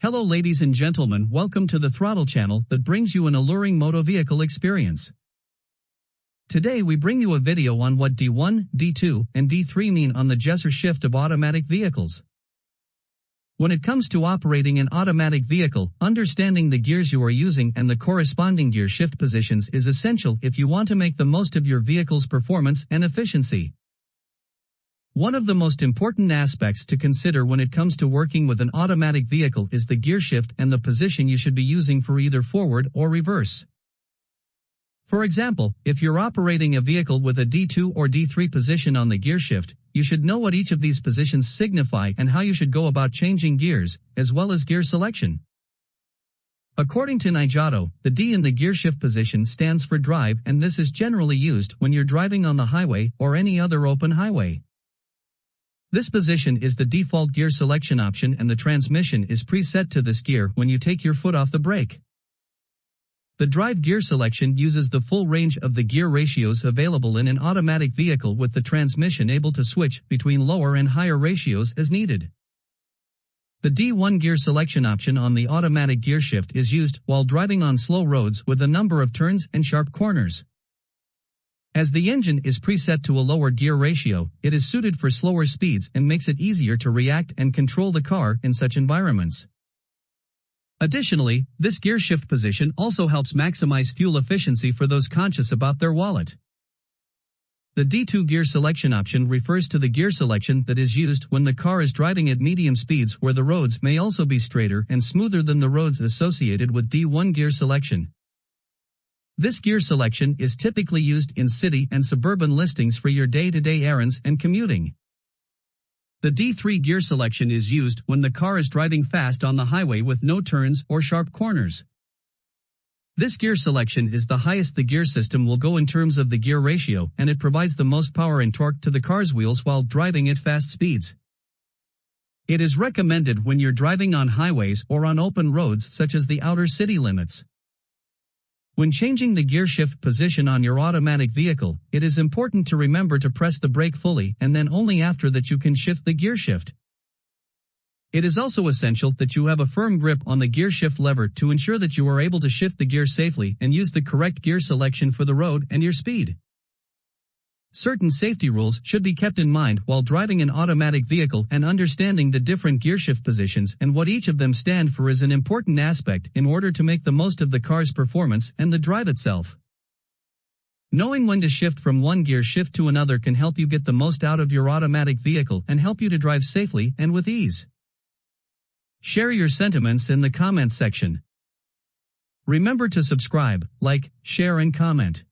Hello ladies and gentlemen, welcome to the Throttle channel that brings you an alluring moto vehicle experience. Today we bring you a video on what D1, D2, and D3 mean on the gesture shift of automatic vehicles. When it comes to operating an automatic vehicle, understanding the gears you are using and the corresponding gear shift positions is essential if you want to make the most of your vehicle's performance and efficiency. One of the most important aspects to consider when it comes to working with an automatic vehicle is the gear shift and the position you should be using for either forward or reverse. For example, if you're operating a vehicle with a D2 or D3 position on the gear shift, you should know what each of these positions signify and how you should go about changing gears, as well as gear selection. According to Nijato, the D in the gear shift position stands for drive, and this is generally used when you're driving on the highway or any other open highway. This position is the default gear selection option, and the transmission is preset to this gear when you take your foot off the brake. The drive gear selection uses the full range of the gear ratios available in an automatic vehicle, with the transmission able to switch between lower and higher ratios as needed. The D1 gear selection option on the automatic gear shift is used while driving on slow roads with a number of turns and sharp corners. As the engine is preset to a lower gear ratio, it is suited for slower speeds and makes it easier to react and control the car in such environments. Additionally, this gear shift position also helps maximize fuel efficiency for those conscious about their wallet. The D2 gear selection option refers to the gear selection that is used when the car is driving at medium speeds, where the roads may also be straighter and smoother than the roads associated with D1 gear selection. This gear selection is typically used in city and suburban listings for your day-to-day errands and commuting. The D3 gear selection is used when the car is driving fast on the highway with no turns or sharp corners. This gear selection is the highest the gear system will go in terms of the gear ratio, and it provides the most power and torque to the car's wheels while driving at fast speeds. It is recommended when you're driving on highways or on open roads such as the outer city limits. When changing the gear shift position on your automatic vehicle, it is important to remember to press the brake fully, and then only after that you can shift the gear shift. It is also essential that you have a firm grip on the gear shift lever to ensure that you are able to shift the gear safely and use the correct gear selection for the road and your speed. Certain safety rules should be kept in mind while driving an automatic vehicle, and understanding the different gear shift positions and what each of them stand for is an important aspect in order to make the most of the car's performance and the drive itself. Knowing when to shift from one gear shift to another can help you get the most out of your automatic vehicle and help you to drive safely and with ease. Share your sentiments in the comments section. Remember to subscribe, like, share and comment.